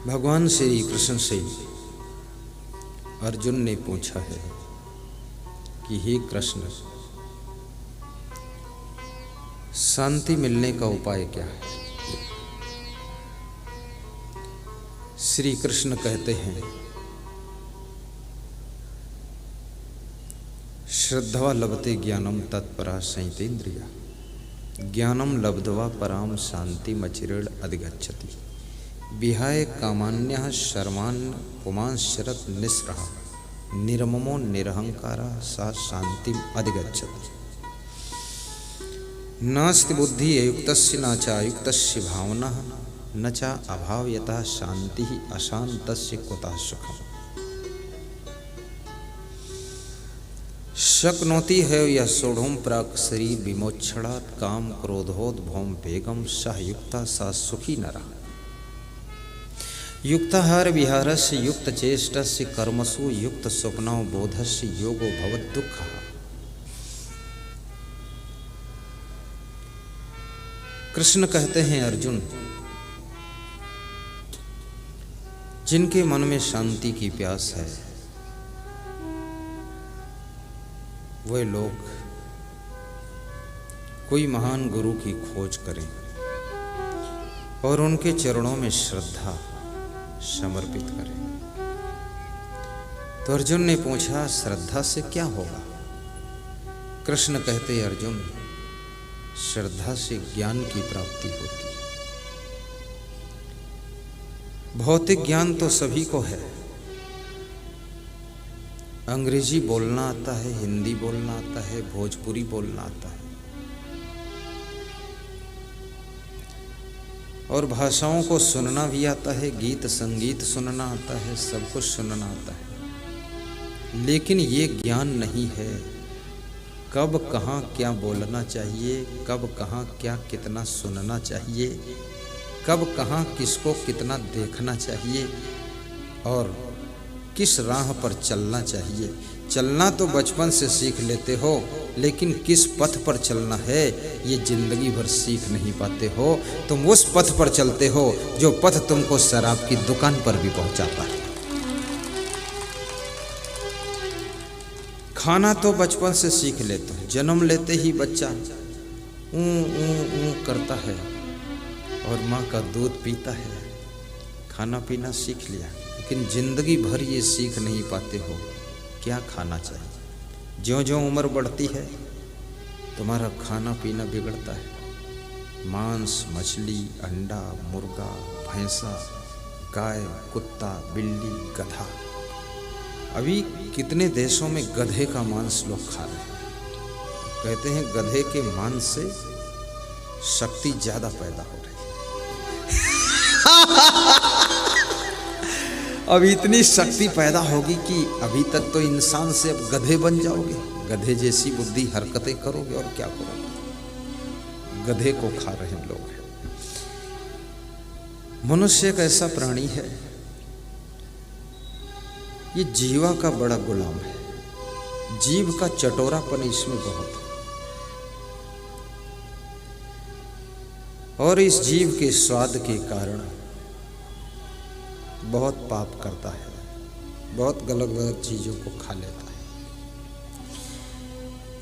भगवान श्री कृष्ण से अर्जुन ने पूछा है कि हे कृष्ण, शांति मिलने का उपाय क्या है? श्री कृष्ण कहते हैं, श्रद्धा लभते ज्ञानम तत्परा संयतेन्द्रिया, ज्ञानम लब्ध्वा पराम शांति मचिरेण अधिगच्छति, विहाय कामान्यः शर्मान् पुमांश्चरत् निःस्पृहः, निर्ममो निरहंकारा सा शांतिम अधिगच्छति। नास्ति बुद्धि अयुक्तस्य न चायुक्तस्य भावना, न चा अभावयतः शांति अशांतस्य कुतः सुखम्। शक्नोति है यह सोढ़ों प्राक शरीर विमोक्षणात् काम क्रोधोद्भवं वेगम सह युक्ता सा सुखी नरः। युक्ताहार विहारस्य युक्त चेष्टस्य कर्मसु युक्त स्वप्नो बोधस्य योगो भवत् दुःखः। कृष्ण कहते हैं, अर्जुन, जिनके मन में शांति की प्यास है वे लोग कोई महान गुरु की खोज करें और उनके चरणों में श्रद्धा समर्पित करें। तो अर्जुन ने पूछा, श्रद्धा से क्या होगा? कृष्ण कहते, अर्जुन, श्रद्धा से ज्ञान की प्राप्ति होती है। भौतिक ज्ञान तो सभी को है, अंग्रेजी बोलना आता है, हिंदी बोलना आता है, भोजपुरी बोलना आता है और भाषाओं को सुनना भी आता है, गीत संगीत सुनना आता है, सब कुछ सुनना आता है, लेकिन ये ज्ञान नहीं है कब कहाँ क्या बोलना चाहिए, कब कहाँ क्या कितना सुनना चाहिए, कब कहाँ किसको कितना देखना चाहिए और किस राह पर चलना चाहिए। चलना तो बचपन से सीख लेते हो, लेकिन किस पथ पर चलना है ये जिंदगी भर सीख नहीं पाते हो। तुम उस पथ पर चलते हो जो पथ तुमको शराब की दुकान पर भी पहुंचाता है। खाना तो बचपन से सीख लेते हो, जन्म लेते ही बच्चा ऊ करता है और माँ का दूध पीता है, खाना पीना सीख लिया, लेकिन जिंदगी भर ये सीख नहीं पाते हो क्या खाना चाहिए। ज्यों ज्यों उम्र बढ़ती है तुम्हारा खाना पीना बिगड़ता है। मांस, मछली, अंडा, मुर्गा, भैंसा, गाय, कुत्ता, बिल्ली, गधा। अभी कितने देशों में गधे का मांस लोग खा रहे हैं। कहते हैं गधे के मांस से शक्ति ज्यादा पैदा हो रही है। अब इतनी शक्ति पैदा होगी कि अभी तक तो इंसान से अब गधे बन जाओगे, गधे जैसी बुद्धि हरकतें करोगे और क्या करोगे। गधे को खा रहे लोग हैं। मनुष्य एक ऐसा प्राणी है, ये जीवा का बड़ा गुलाम है। जीव का चटोरापन इसमें बहुत है और इस जीव के स्वाद के कारण बहुत पाप करता है, बहुत गलत गलत चीज़ों को खा लेता है।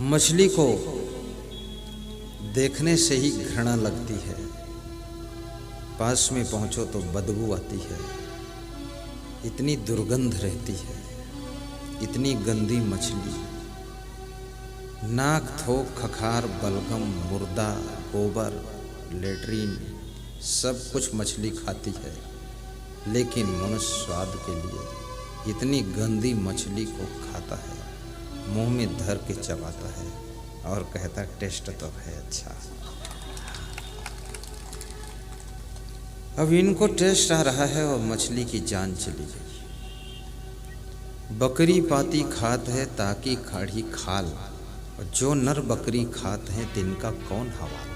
मछली को देखने से ही घृणा लगती है, पास में पहुंचो तो बदबू आती है, इतनी दुर्गंध रहती है, इतनी गंदी मछली। नाक, थोक, खखार, बलगम, मुर्दा, गोबर, लेट्रिन सब कुछ मछली खाती है, लेकिन मनुष्य स्वाद के लिए इतनी गंदी मछली को खाता है, मुंह में धर के चबाता है और कहता टेस्ट तो है अच्छा। अब इनको टेस्ट आ रहा है और मछली की जान चली गई। बकरी पाती खात है ताकि खाड़ी खाल, और जो नर बकरी खात है तिनका कौन हवाल।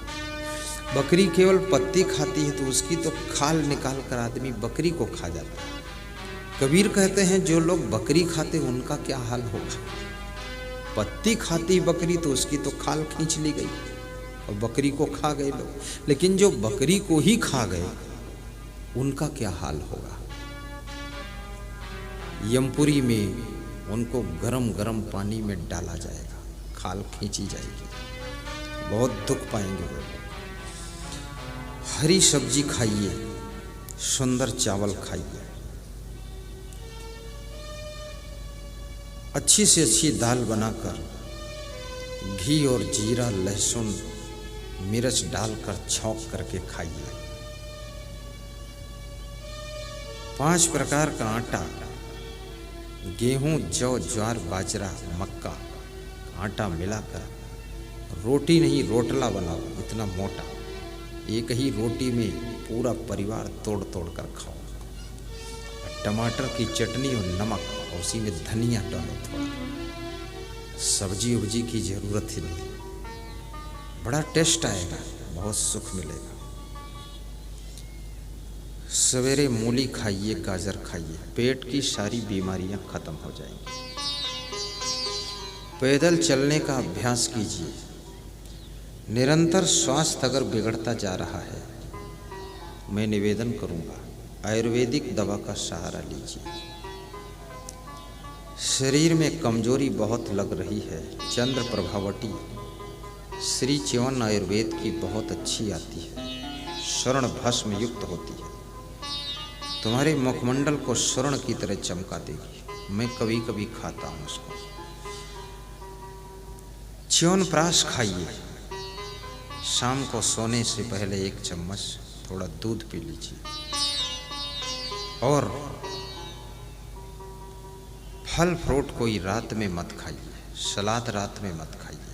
बकरी केवल पत्ती खाती है तो उसकी तो खाल निकाल कर आदमी बकरी को खा जाता है। कबीर कहते हैं जो लोग बकरी खाते उनका क्या हाल होगा। पत्ती खाती बकरी तो उसकी तो खाल खींच ली गई और बकरी को खा गए लोग, लेकिन जो बकरी को ही खा गए उनका क्या हाल होगा। यमपुरी में उनको गरम गरम पानी में डाला जाएगा, खाल खींची जाएगी, बहुत दुख पाएंगे वो। हरी सब्जी खाइए, सुंदर चावल खाइए, अच्छी से अच्छी दाल बनाकर घी और जीरा लहसुन मिर्च डालकर छौंक करके खाइए। 5 प्रकार का आटा, गेहूं, जौ, ज्वार, बाजरा, मक्का आटा मिलाकर रोटी नहीं रोटला बनाओ, इतना मोटा, एक ही रोटी में पूरा परिवार तोड़ तोड़ कर खाओ। टमाटर की चटनी और नमक, और उसी में धनिया डालो थोड़ा, सब्जी उब्जी की जरूरत ही नहीं, बड़ा टेस्ट आएगा, बहुत सुख मिलेगा। सवेरे मूली खाइए, गाजर खाइए, पेट की सारी बीमारियां खत्म हो जाएंगी। पैदल चलने का अभ्यास कीजिए। निरंतर स्वास्थ्य अगर बिगड़ता जा रहा है, मैं निवेदन करूंगा आयुर्वेदिक दवा का सहारा लीजिए। शरीर में कमजोरी बहुत लग रही है, चंद्र प्रभावटी श्री च्यवन आयुर्वेद की बहुत अच्छी आती है, स्वर्ण भस्म युक्त होती है, तुम्हारे मुखमंडल को स्वर्ण की तरह चमका देगी। मैं कभी कभी खाता हूँ उसको। च्यवनप्राश खाइए, शाम को सोने से पहले 1 चम्मच थोड़ा दूध पी लीजिए। और फल फ्रूट कोई रात में मत खाइए, सलाद रात में मत खाइए।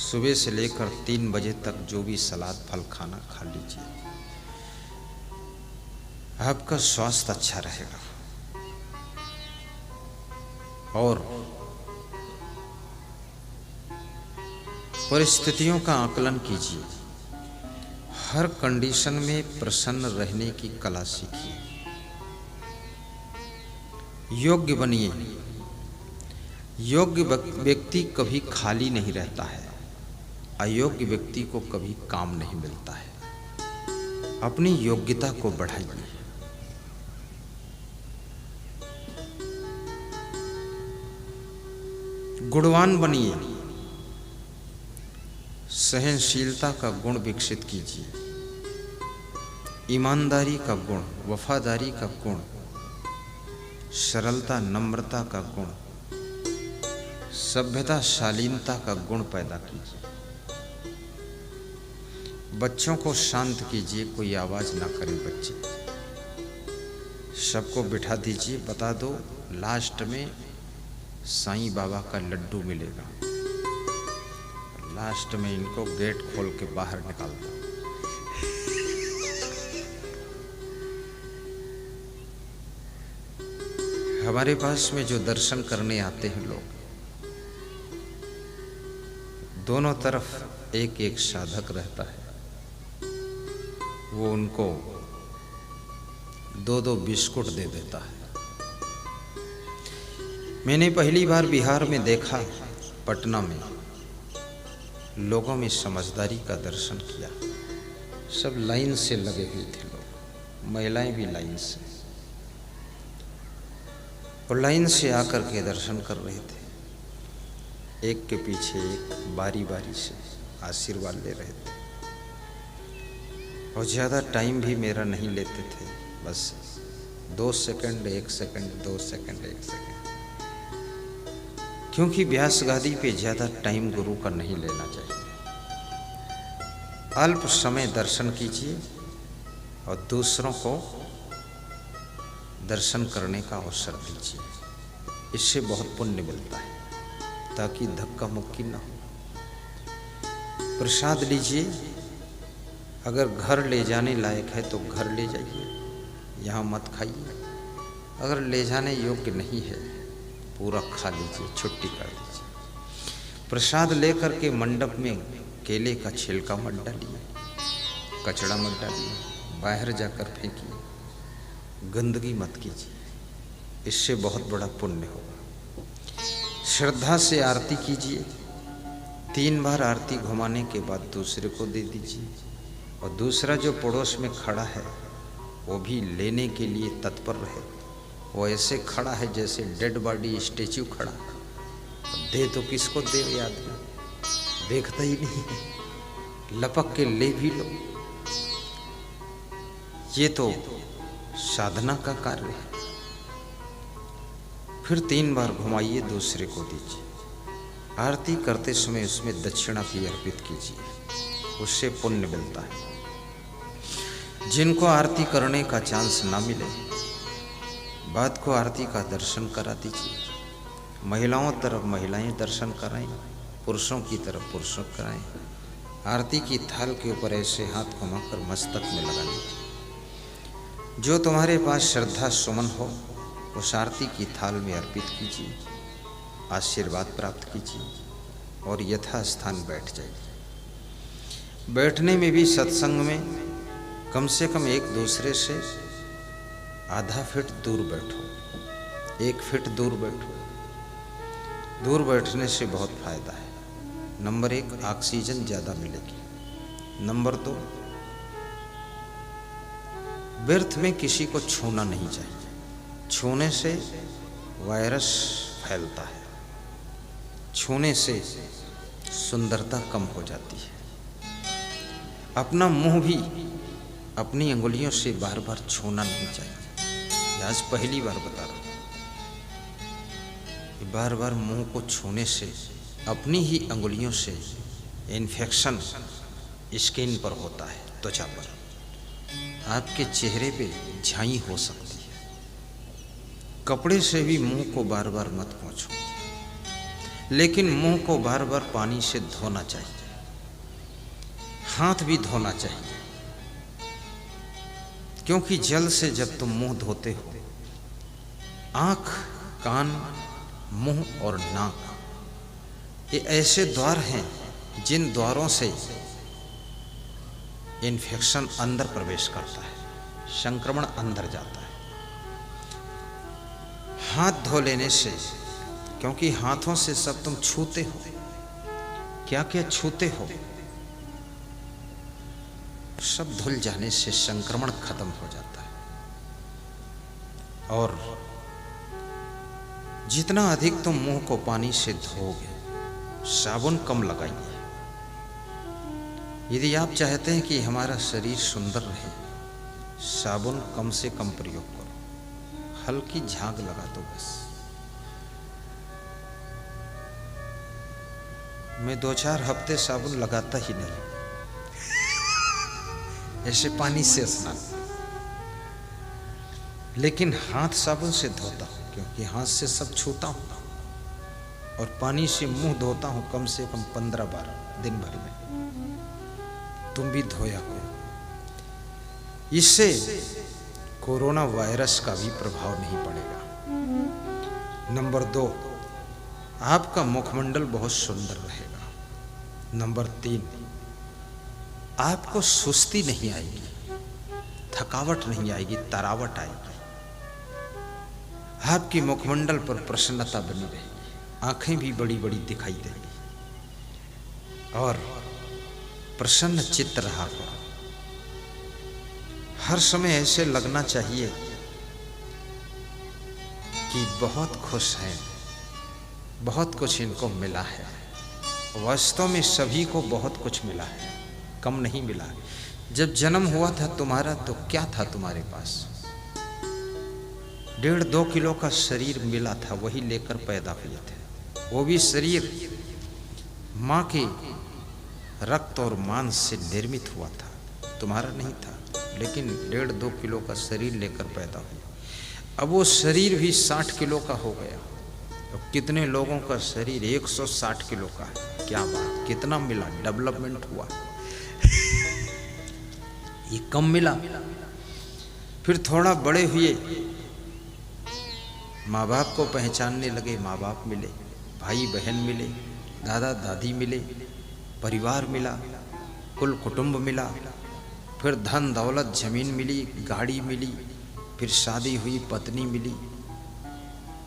सुबह से लेकर 3 बजे तक जो भी सलाद फल खाना खा लीजिए, आपका स्वास्थ्य अच्छा रहेगा। और परिस्थितियों का आकलन कीजिए, हर कंडीशन में प्रसन्न रहने की कला सीखिए। योग्य बनिए। योग्य व्यक्ति कभी खाली नहीं रहता है, अयोग्य व्यक्ति को कभी काम नहीं मिलता है। अपनी योग्यता को बढ़ाइए। गुणवान बनिए। सहनशीलता का गुण विकसित कीजिए, ईमानदारी का गुण, वफादारी का गुण, सरलता नम्रता का गुण, सभ्यता शालीनता का गुण पैदा कीजिए। बच्चों को शांत कीजिए, कोई आवाज ना करे बच्चे। सबको बिठा दीजिए, बता दो लास्ट में साईं बाबा का लड्डू मिलेगा। लास्ट में इनको गेट खोल के बाहर निकाल दो। हमारे पास में जो दर्शन करने आते हैं लोग, दोनों तरफ एक एक साधक रहता है, वो उनको 2-2 बिस्कुट दे देता है। मैंने पहली बार बिहार में देखा, पटना में, लोगों में समझदारी का दर्शन किया। सब लाइन से लगे हुए थे लोग, महिलाएं भी लाइन से, और लाइन से आकर के दर्शन कर रहे थे। एक के पीछे एक बारी बारी से आशीर्वाद ले रहे थे, और ज़्यादा टाइम भी मेरा नहीं लेते थे, बस 2 सेकंड 1 सेकंड 2 सेकंड 1 सेकंड। क्योंकि व्यास गादी पे ज़्यादा टाइम गुरु का नहीं लेना चाहिए। अल्प समय दर्शन कीजिए और दूसरों को दर्शन करने का अवसर दीजिए। इससे बहुत पुण्य मिलता है, ताकि धक्का मुक्की न हो। प्रसाद लीजिए, अगर घर ले जाने लायक है तो घर ले जाइए, यहाँ मत खाइए। अगर ले जाने योग्य नहीं है, पूरा खा लीजिए, छुट्टी कर दीजिए। प्रसाद लेकर के मंडप में केले का छिलका मत डालिए, कचड़ा मत डालिए, बाहर जाकर फेंकिए, गंदगी मत कीजिए। इससे बहुत बड़ा पुण्य होगा। श्रद्धा से आरती कीजिए, 3 बार आरती घुमाने के बाद दूसरे को दे दीजिए, और दूसरा जो पड़ोस में खड़ा है वो भी लेने के लिए तत्पर रहे। वो ऐसे खड़ा है जैसे डेड बॉडी स्टेच्यू खड़ा। दे तो किसको दे ये आदमी, देखता ही नहीं है, लपक के ले भी लो। ये तो साधना का कार्य है। फिर 3 बार घुमाइए, दूसरे को दीजिए। आरती करते समय उसमें दक्षिणा भी अर्पित कीजिए, उससे पुण्य मिलता है। जिनको आरती करने का चांस ना मिले, बाद को आरती का दर्शन करा दीजिए। महिलाओं तरफ महिलाएं दर्शन कराएं, पुरुषों की तरफ पुरुषों कराएं। आरती की थाल के ऊपर ऐसे हाथ घुमाकर मस्तक में लगा लीजिए। जो तुम्हारे पास श्रद्धा सुमन हो उस आरती की थाल में अर्पित कीजिए, आशीर्वाद प्राप्त कीजिए और यथा स्थान बैठ जाइए। बैठने में भी सत्संग में कम से कम एक दूसरे से आधा फीट दूर बैठो, 1 फीट दूर बैठो। दूर बैठने से बहुत फायदा है। नंबर 1, ऑक्सीजन ज़्यादा मिलेगी। नंबर 2, व्यर्थ में किसी को छूना नहीं चाहिए। छूने से वायरस फैलता है, छूने से सुंदरता कम हो जाती है। अपना मुंह भी अपनी अंगुलियों से बार बार छूना नहीं चाहिए। आज पहली बार बता रहा हूँ, बार बार मुंह को छूने से अपनी ही अंगुलियों से इन्फेक्शन स्किन पर होता है, त्वचा पर। आपके चेहरे पे झाई हो सकती है। कपड़े से भी मुंह को बार बार मत पोंछो, लेकिन मुंह को बार बार पानी से धोना चाहिए। हाथ भी धोना चाहिए, क्योंकि जल से जब तुम मुंह धोते हो, आंख, कान, मुंह और नाक ये ऐसे द्वार हैं जिन द्वारों से इन्फेक्शन अंदर प्रवेश करता है, संक्रमण अंदर जाता है। हाथ धो लेने से, क्योंकि हाथों से सब तुम छूते हो, क्या क्या छूते हो, सब धुल जाने से संक्रमण खत्म हो जाता है। और जितना अधिक तुम मुंह को पानी से धोगे, साबुन कम लगाइए। यदि आप चाहते हैं कि हमारा शरीर सुंदर रहे, साबुन कम से कम प्रयोग करो, हल्की झाग लगा दो बस। मैं 2-4 हफ्ते साबुन लगाता ही नहीं, ऐसे पानी से स्नान, लेकिन हाथ साबुन से धोता हूँ, क्योंकि हाथ से सब छूता हूँ। और पानी से मुंह धोता हूँ कम से कम 15 बार दिन भर में। तुम भी धोया करो, इससे कोरोना वायरस का भी प्रभाव नहीं पड़ेगा। नंबर 2, आपका मुखमंडल बहुत सुंदर रहेगा। नंबर 3, आपको सुस्ती नहीं आएगी, थकावट नहीं आएगी, तरावट आएगी। आपके मुखमंडल पर प्रसन्नता बनी रहेगी, आंखें भी बड़ी बड़ी दिखाई देंगी और प्रसन्न चित्त रहा करो। हर समय ऐसे लगना चाहिए कि बहुत खुश हैं, बहुत कुछ इनको मिला है। वास्तव में सभी को बहुत कुछ मिला है, कम नहीं मिला। जब जन्म हुआ था तुम्हारा तो क्या था तुम्हारे पास? 1.5-2 किलो का शरीर मिला था, वही लेकर पैदा हुए थे। वो भी शरीर माँ के रक्त और मांस से निर्मित हुआ था, तुम्हारा नहीं था। लेकिन 1.5-2 किलो का शरीर लेकर पैदा हुआ। अब वो शरीर भी 60 किलो का हो गया। तो कितने लोगों का शरीर 160 किलो का है? क्या बात, कितना मिला, डेवलपमेंट हुआ। ये कम मिला। फिर थोड़ा बड़े हुए, माँ बाप को पहचानने लगे, माँ बाप मिले, भाई बहन मिले, दादा दादी मिले, परिवार मिला, कुल कुटुंब मिला, फिर धन दौलत जमीन मिली, गाड़ी मिली, फिर शादी हुई, पत्नी मिली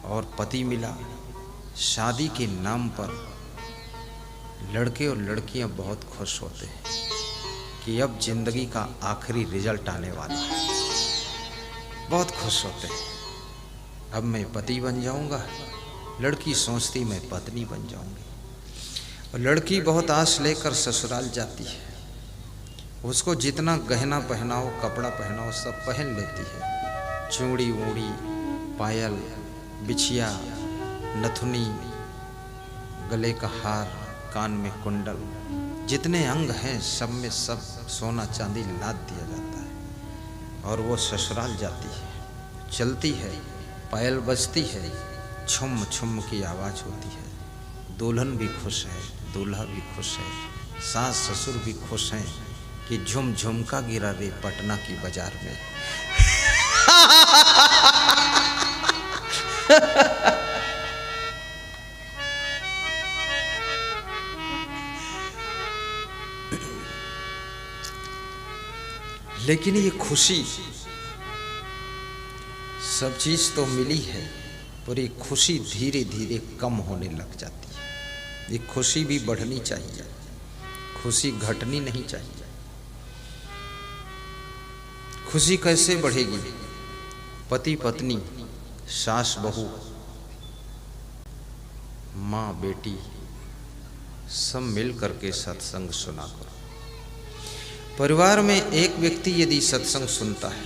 और पति मिला। शादी के नाम पर लड़के और लड़कियां बहुत खुश होते हैं कि अब जिंदगी का आखिरी रिजल्ट आने वाला है। बहुत खुश होते हैं, अब मैं पति बन जाऊंगा। लड़की सोचती मैं पत्नी बन जाऊंगी। और लड़की बहुत आस लेकर ससुराल जाती है। उसको जितना गहना पहनाओ, कपड़ा पहनाओ, सब पहन लेती है। चूड़ी ऊड़ी, पायल, बिछिया, नथुनी, गले का हार, कान में कुंडल, जितने अंग हैं सब में सब सोना चांदी लाद दिया जाता है। और वो ससुराल जाती है, चलती है, पायल बजती है, छुम छुम की आवाज़ होती है। दुल्हन भी खुश है, दूल्हा भी खुश है, सास ससुर भी खुश हैं कि झुम झुमका गिरा रे पटना की बाजार में। लेकिन ये खुशी, सब चीज तो मिली है, पर ये खुशी धीरे धीरे कम होने लग जाती है। ये खुशी भी बढ़नी चाहिए, खुशी घटनी नहीं चाहिए। खुशी कैसे बढ़ेगी? पति पत्नी, सास बहू, माँ बेटी, सब मिल करके सत्संग सुना करो। परिवार में एक व्यक्ति यदि सत्संग सुनता है,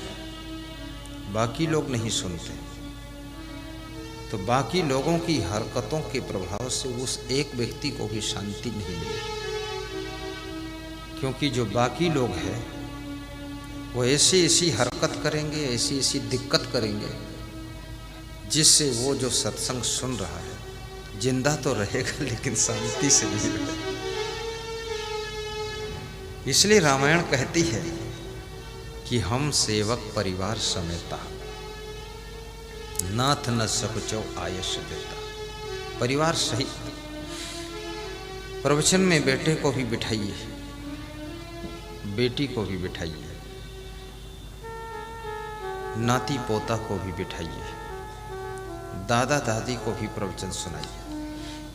बाकी लोग नहीं सुनते, तो बाकी लोगों की हरकतों के प्रभाव से उस एक व्यक्ति को भी शांति नहीं मिलेगी। क्योंकि जो बाकी लोग हैं वो ऐसी ऐसी हरकत करेंगे, ऐसी ऐसी दिक्कत करेंगे, जिससे वो जो सत्संग सुन रहा है जिंदा तो रहेगा लेकिन शांति से नहीं रहेगा। इसलिए रामायण कहती है कि हम सेवक परिवार समेता, नाथ न सकुचो आयश देता। परिवार सहित प्रवचन में बेटे को भी बिठाइए, बेटी को भी बिठाइए, नाती पोता को भी बिठाइए, दादा दादी को भी प्रवचन सुनाइए।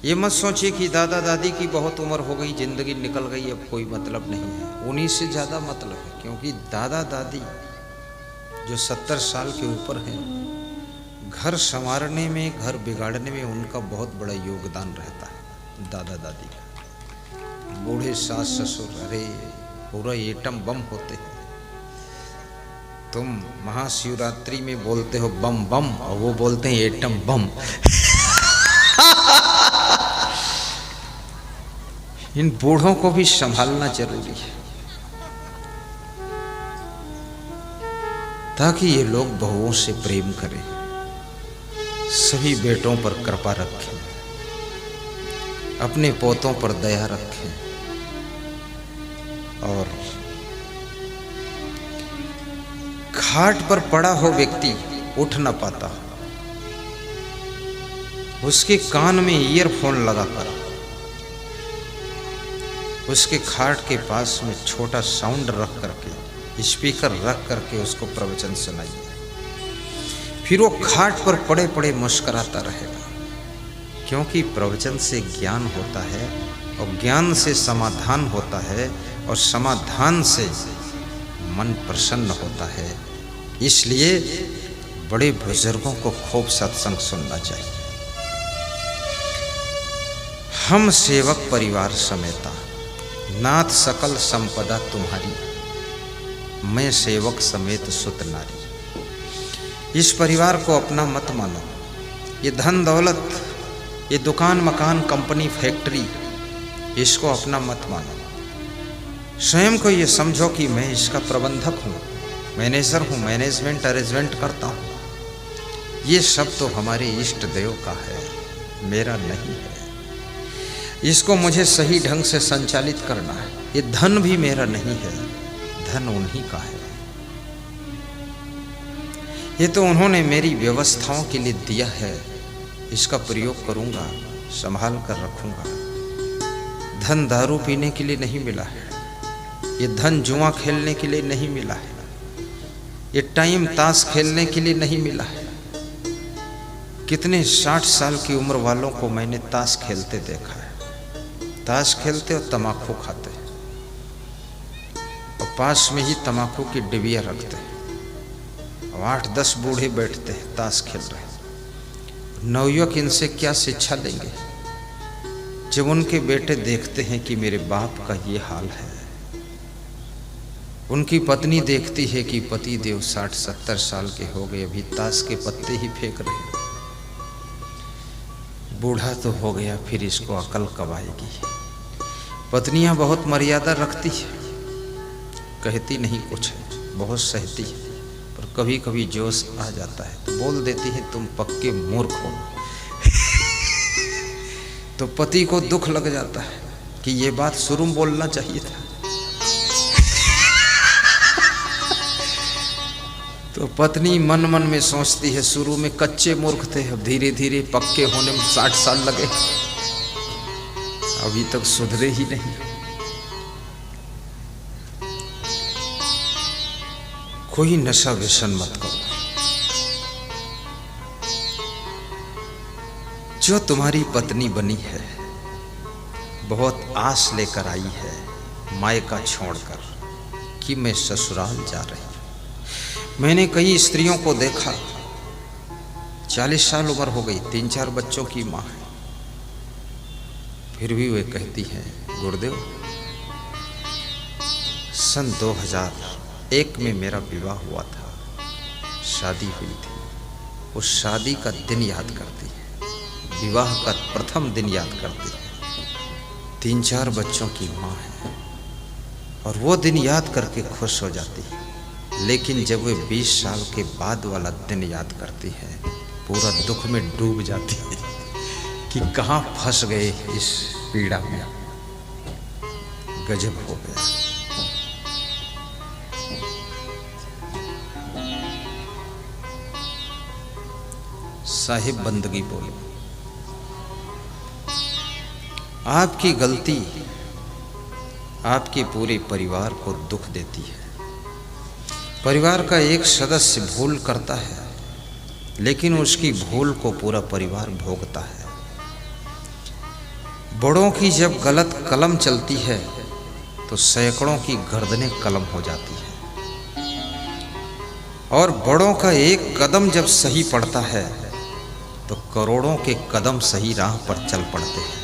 ये मत सोचिए कि दादा दादी की बहुत उम्र हो गई, जिंदगी निकल गई, अब कोई मतलब नहीं है। उन्हीं से ज़्यादा मतलब है, क्योंकि दादा दादी जो 70 साल के ऊपर हैं, घर संवारने में, घर बिगाड़ने में उनका बहुत बड़ा योगदान रहता है। दादा दादी का, बूढ़े सास ससुर, अरे पूरा एटम बम होते हैं। तुम महाशिवरात्रि में बोलते हो बम बम, और वो बोलते हैं एटम बम। इन बूढ़ों को भी संभालना जरूरी है, ताकि ये लोग बहुओं से प्रेम करें, सभी बेटों पर कृपा रखें, अपने पोतों पर दया रखें। और खाट पर पड़ा हो व्यक्ति, उठ न पाता, उसके कान में ईयरफोन लगाकर उसके खाट के पास में छोटा साउंड रख करके, स्पीकर रख करके उसको प्रवचन सुनाइए। फिर वो खाट पर पड़े पड़े मुस्कुराता रहेगा, क्योंकि प्रवचन से ज्ञान होता है, और ज्ञान से समाधान होता है, और समाधान से मन प्रसन्न होता है। इसलिए बड़े बुजुर्गों को खूब सत्संग सुनना चाहिए। हम सेवक परिवार समेता, नाथ सकल संपदा तुम्हारी, मैं सेवक समेत सुत नारी। इस परिवार को अपना मत मानो। ये धन दौलत, ये दुकान मकान कंपनी फैक्ट्री, इसको अपना मत मानो। स्वयं को ये समझो कि मैं इसका प्रबंधक हूँ, मैनेजर हूँ, मैनेजमेंट अरेंजमेंट करता हूँ। ये सब तो हमारे इष्ट देव का है, मेरा नहीं है। इसको मुझे सही ढंग से संचालित करना है। ये धन भी मेरा नहीं है, धन उन्हीं का है। ये तो उन्होंने मेरी व्यवस्थाओं के लिए दिया है, इसका प्रयोग करूंगा, संभाल कर रखूंगा। धन दारू पीने के लिए नहीं मिला है, ये धन जुआ खेलने के लिए नहीं मिला है, ये टाइम ताश खेलने के लिए नहीं मिला है। कितने 60 साल की उम्र वालों को मैंने ताश खेलते देखा है। ताश खेलते और तम्बाकू खाते, और पास में ही तम्बाकू की डिबिया रखते, 8-10 बूढ़े बैठते हैं ताश खेल रहे हैं। नवयुवक इनसे क्या शिक्षा लेंगे जब उनके बेटे देखते हैं कि मेरे बाप का ये हाल है। उनकी पत्नी देखती है कि पति देव 60-70 साल के हो गए, अभी ताश के पत्ते ही फेंक रहे हैं। बूढ़ा तो हो गया, फिर इसको अकल कब आएगी। पत्नियां बहुत मर्यादा रखती है, कहती नहीं कुछ है, बहुत सहती है, पर कभी कभी जोश आ जाता है तो बोल देती है तुम पक्के मूर्ख हो। तो पति को दुख लग जाता है कि ये बात शुरू में बोलना चाहिए था। तो पत्नी मन मन में सोचती है शुरू में कच्चे मूर्ख थे, अब धीरे धीरे पक्के होने में 60 साल लगे, अभी तक सुधरे ही नहीं। कोई नशा व्यसन मत करो। जो तुम्हारी पत्नी बनी है बहुत आस लेकर आई है मायका छोड़कर कि मैं ससुराल जा रही हूं। मैंने कई स्त्रियों को देखा, 40 साल उम्र हो गई, 3-4 बच्चों की माँ है, फिर भी वे कहती हैं गुरुदेव सन 2001 में मेरा विवाह हुआ था, शादी हुई थी, उस शादी का दिन याद करती है, विवाह का प्रथम दिन याद करती है, 3-4 बच्चों की माँ है और वो दिन याद करके खुश हो जाती है। लेकिन जब वे 20 साल के बाद वाला दिन याद करती है पूरा दुख में डूब जाती है कि कहाँ फंस गए इस पीड़ा में। गजब हो गया। साहिब बंदगी बोलो। आपकी गलती आपके पूरे परिवार को दुख देती है। परिवार का एक सदस्य भूल करता है लेकिन उसकी भूल को पूरा परिवार भोगता है। बड़ों की जब गलत कलम चलती है तो सैकड़ों की गर्दनें कलम हो जाती है और बड़ों का एक कदम जब सही पड़ता है तो करोड़ों के कदम सही राह पर चल पड़ते हैं।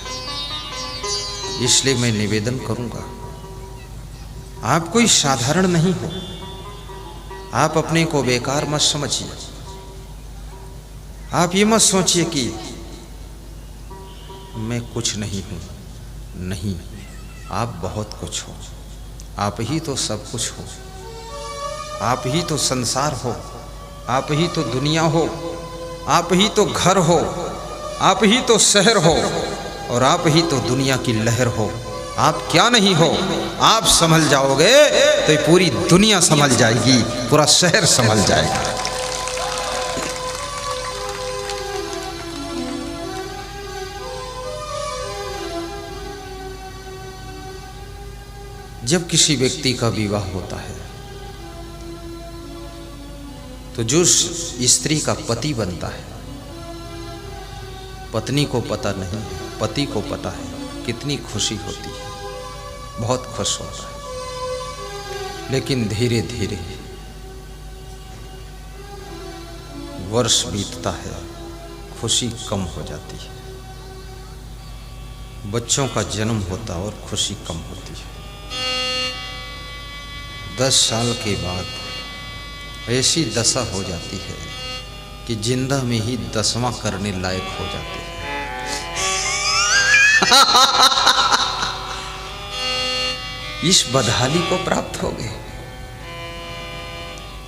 इसलिए मैं निवेदन करूंगा, आप कोई साधारण नहीं हो, आप अपने को बेकार मत समझिए। आप ये मत सोचिए कि मैं कुछ नहीं हूं, नहीं, आप बहुत कुछ हो। आप ही तो सब कुछ हो, आप ही तो संसार हो, आप ही तो दुनिया हो, आप ही तो घर हो, आप ही तो शहर हो और आप ही तो दुनिया की लहर हो। आप क्या नहीं हो, आप संभल जाओगे तो ये पूरी दुनिया संभल जाएगी, पूरा शहर संभल जाएगा। जब किसी व्यक्ति का विवाह होता है तो जो स्त्री का पति बनता है, पत्नी को पता नहीं, पति को पता है, कितनी खुशी होती है, बहुत खुश होता है। लेकिन धीरे धीरे वर्ष बीतता है, खुशी कम हो जाती है, बच्चों का जन्म होता और खुशी कम होती है। 10 साल के बाद ऐसी दशा हो जाती है कि जिंदा में ही 10वां करने लायक हो जाती है। इस बदहाली को प्राप्त हो गए।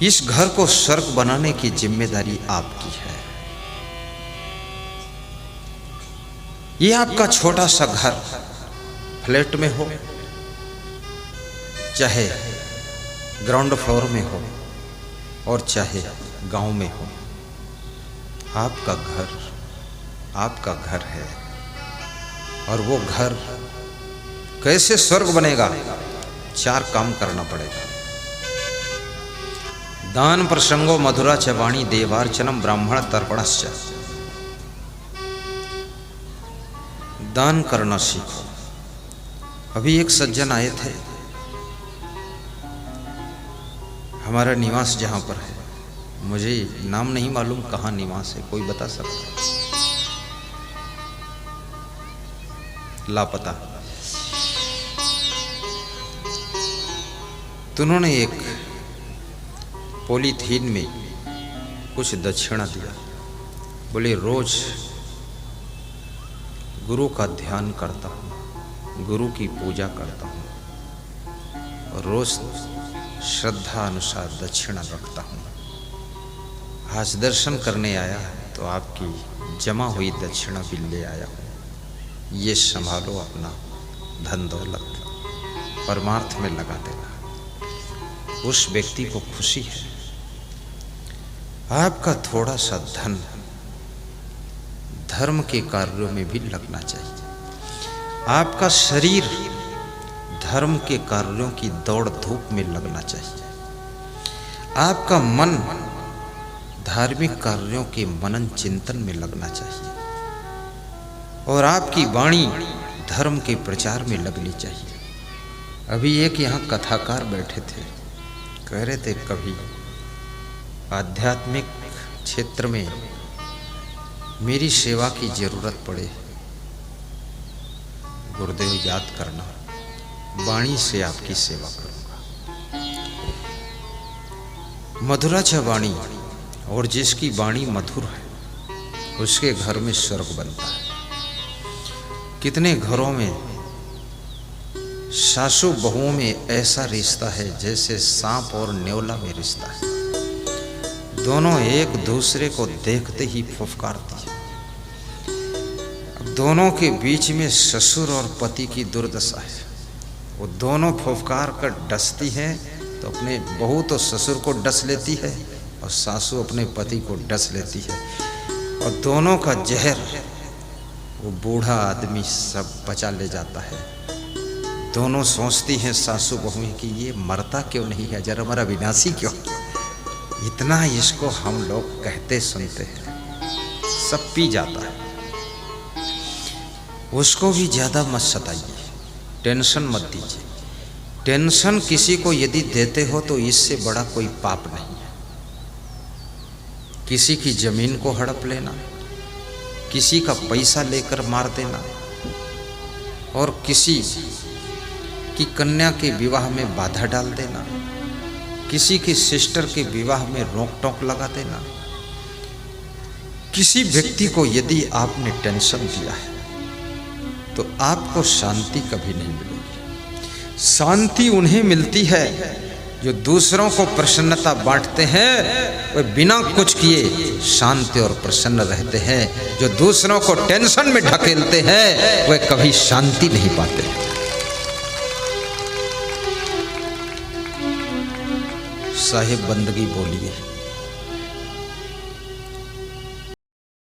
इस घर को स्वर्ग बनाने की जिम्मेदारी आपकी है। ये आपका छोटा सा घर फ्लैट में हो चाहे ग्राउंड फ्लोर में हो और चाहे गांव में हो, आपका घर है। और वो घर कैसे स्वर्ग बनेगा? 4 काम करना पड़ेगा। दान प्रसंगो मधुरा च वाणी देवार्चनम ब्राह्मण तर्पणश्च। दान करना सीखो। अभी एक सज्जन आए थे, हमारा निवास जहाँ पर है मुझे नाम नहीं मालूम कहाँ निवास है, कोई बता सकता? लापता। तो उन्होंने एक पॉलीथीन में कुछ दक्षिणा दिया। बोले रोज गुरु का ध्यान करता हूँ, गुरु की पूजा करता हूँ और रोज श्रद्धा अनुसार दक्षिणा रखता हूँ। आज दर्शन करने आया तो आपकी जमा हुई दक्षिणा भी ले आया हूँ, ये संभालो, अपना धन दौलत परमार्थ में लगा देना। उस व्यक्ति को खुशी है। आपका थोड़ा सा धन धर्म के कार्यों में भी लगना चाहिए। आपका शरीर धर्म के कार्यों की दौड़ धूप में लगना चाहिए। आपका मन धार्मिक कार्यों के मनन चिंतन में लगना चाहिए और आपकी वाणी धर्म के प्रचार में लगनी चाहिए। अभी एक यहाँ कथाकार बैठे थे, कह रहे थे कभी आध्यात्मिक क्षेत्र में मेरी सेवा की जरूरत पड़े, गुरुदेव याद करना, वाणी से आपकी सेवा करूंगा। मधुरा छ वाणी, और जिसकी वाणी मधुर है उसके घर में स्वर्ग बनता है। कितने घरों में सासू बहुओं में ऐसा रिश्ता है जैसे सांप और न्योला में रिश्ता है। दोनों एक दूसरे को देखते ही फुफकारती है। अब दोनों के बीच में ससुर और पति की दुर्दशा है। वो दोनों फुफकार कर डसती हैं तो अपने बहू तो ससुर को डस लेती है और सासू अपने पति को डस लेती है, और दोनों का जहर वो बूढ़ा आदमी सब बचा ले जाता है। दोनों सोचती हैं सासू बहू कि ये मरता क्यों नहीं है, जरा मरा विनाशी क्यों। इतना इसको हम लोग कहते सुनते हैं, सब पी जाता है। उसको भी ज़्यादा मत सताइए, टेंशन मत दीजिए। टेंशन किसी को यदि देते हो तो इससे बड़ा कोई पाप नहीं है। किसी की जमीन को हड़प लेना, किसी का पैसा लेकर मार देना और किसी की कन्या के विवाह में बाधा डाल देना, किसी की सिस्टर के विवाह में रोक टोक लगा देना। किसी व्यक्ति को यदि आपने टेंशन दिया है तो आपको शांति कभी नहीं मिलेगी। शांति उन्हें मिलती है जो दूसरों को प्रसन्नता बांटते हैं, वे बिना कुछ किए शांति और प्रसन्न रहते हैं। जो दूसरों को टेंशन में ढकेलते हैं वे कभी शांति नहीं पाते। साहिब बंदगी बोलिए।